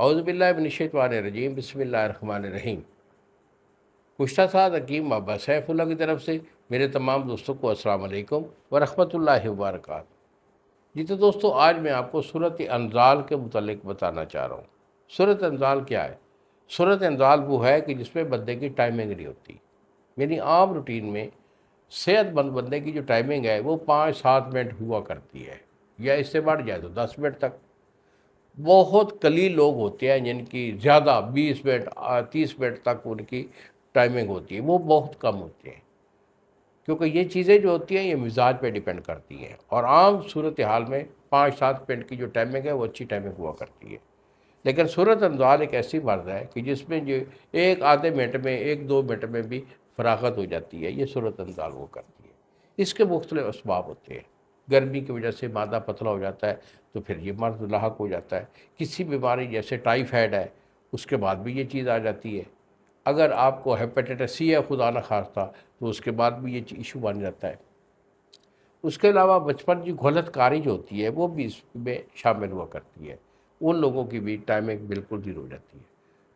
اعوذ باللہ من الشیطان الرجیم، بسم اللہ الرحمن الرحیم۔ پشتہ ساتھ حکیم بابا سیف اللہ کی طرف سے میرے تمام دوستوں کو السلام علیکم ورحمۃ اللہ وبرکاتہ۔ جی تو دوستو، آج میں آپ کو سورۃ انفال کے متعلق بتانا چاہ رہا ہوں۔ سورۃ انفال کیا ہے؟ سورۃ انفال وہ ہے کہ جس میں بندے کی ٹائمنگ نہیں ہوتی، یعنی عام روٹین میں صحت مند بندے کی جو ٹائمنگ ہے وہ 5-7 منٹ ہوا کرتی ہے، یا اس سے بڑھ جائے تو 10 منٹ تک۔ بہت قلیل لوگ ہوتے ہیں جن کی زیادہ 20 منٹ 30 منٹ تک ان کی ٹائمنگ ہوتی ہے، وہ بہت کم ہوتے ہیں، کیونکہ یہ چیزیں جو ہوتی ہیں یہ مزاج پہ ڈیپینڈ کرتی ہیں، اور عام صورتحال میں 5-7 منٹ کی جو ٹائمنگ ہے وہ اچھی ٹائمنگ ہوا کرتی ہے۔ لیکن سورۃ انفال ایک ایسی مرض ہے کہ جس میں جو ایک آدھے منٹ میں 1-2 منٹ میں بھی فراغت ہو جاتی ہے، یہ سورۃ انفال وہ کرتی ہے۔ اس کے مختلف اسباب ہوتے ہیں۔ گرمی کی وجہ سے معدہ پتلا ہو جاتا ہے تو پھر یہ مرض لاحق ہو جاتا ہے۔ کسی بیماری جیسے ٹائیفائڈ ہے، اس کے بعد بھی یہ چیز آ جاتی ہے۔ اگر آپ کو ہیپیٹائٹس سی ہے خدا نہ خواستہ، تو اس کے بعد بھی یہ ایشو بن جاتا ہے۔ اس کے علاوہ بچپن کی گھلت کاری جو ہوتی ہے وہ بھی اس میں شامل ہوا کرتی ہے، ان لوگوں کی بھی ٹائمنگ بالکل زیرو ہو جاتی ہے۔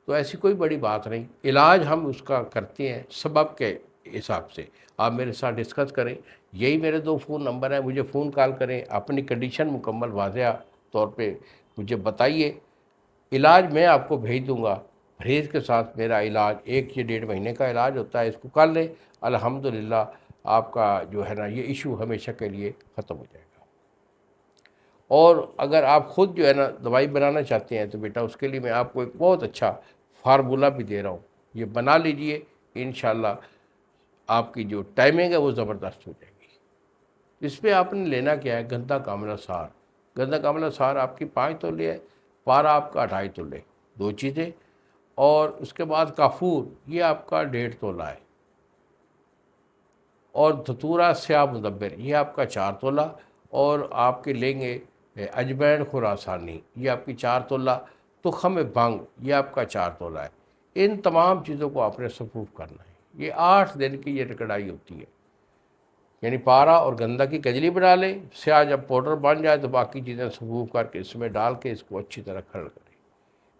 تو ایسی کوئی بڑی بات نہیں، علاج ہم اس کا کرتے ہیں سبب کے حساب سے۔ آپ میرے ساتھ ڈسکس کریں، یہی میرے 2 فون نمبر ہیں، مجھے فون کال کریں، اپنی کنڈیشن مکمل واضح طور پہ مجھے بتائیے، علاج میں آپ کو بھیج دوں گا۔ پرہیز کے ساتھ میرا علاج 1 سے 1.5 مہینے کا علاج ہوتا ہے، اس کو کر لیں، الحمدللہ آپ کا جو ہے نا یہ ایشو ہمیشہ کے لیے ختم ہو جائے گا۔ اور اگر آپ خود جو ہے نا دوائی بنانا چاہتے ہیں تو بیٹا اس کے لیے میں آپ کو ایک بہت اچھا فارمولہ بھی دے رہا ہوں، یہ بنا لیجئے، انشاءاللہ آپ کی جو ٹائمنگ ہے وہ زبردست ہو جائے گی۔ اس پہ آپ نے لینا کیا ہے؟ گندا کاملا سار۔ گندا کاملا سار آپ کی 5 تولے ہے، پارا آپ کا 2.5 تولے، 2 چیزیں۔ اور اس کے بعد کافور، یہ آپ کا 1.5 تولہ ہے۔ اور دھتورا سیاہ مدبر، یہ آپ کا 4 تولہ۔ اور آپ کے لیں گے اجمین خراسانی، یہ آپ کی 4 تولہ۔ تخم بھنگ، یہ آپ کا 4 تولہ ہے۔ ان تمام چیزوں کو آپ نے صفوف کرنا ہے۔ یہ 8 دن کی یہ کڑھائی ہوتی ہے، یعنی پارا اور گندا کی کجلی بنا لیں، سیاہ جب پاؤڈر بن جائے تو باقی چیزیں صفوف کر کے اس میں ڈال کے اس کو اچھی طرح کھرل کریں۔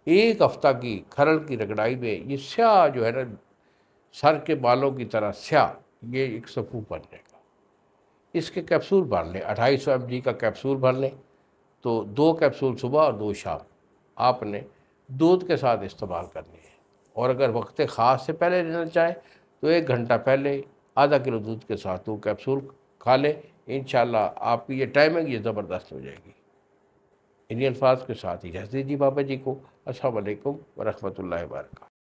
1 ہفتہ کی کھرل کی رگڑائی میں یہ سیاہ جو ہے نا سر کے بالوں کی طرح سیاہ، یہ ایک صفوف بن جائے گا۔ اس کے کیپسول بھر لیں، 250 mg کا کیپسول بھر لیں، تو 2 کیپسول صبح اور 2 شام آپ نے دودھ کے ساتھ استعمال کرنی ہے۔ اور اگر وقت خاص سے پہلے لینا چاہیں تو 1 گھنٹہ پہلے ½ کلو دودھ کے ساتھ 2 کیپسول کھا لیں، انشاءاللہ آپ کی یہ ٹائمنگ یہ زبردست ہو جائے گی۔ انہی الفاظ کے ساتھ اجازت دیجیے بابا جی کو۔ السلام علیکم ورحمۃ اللہ وبرکاتہ۔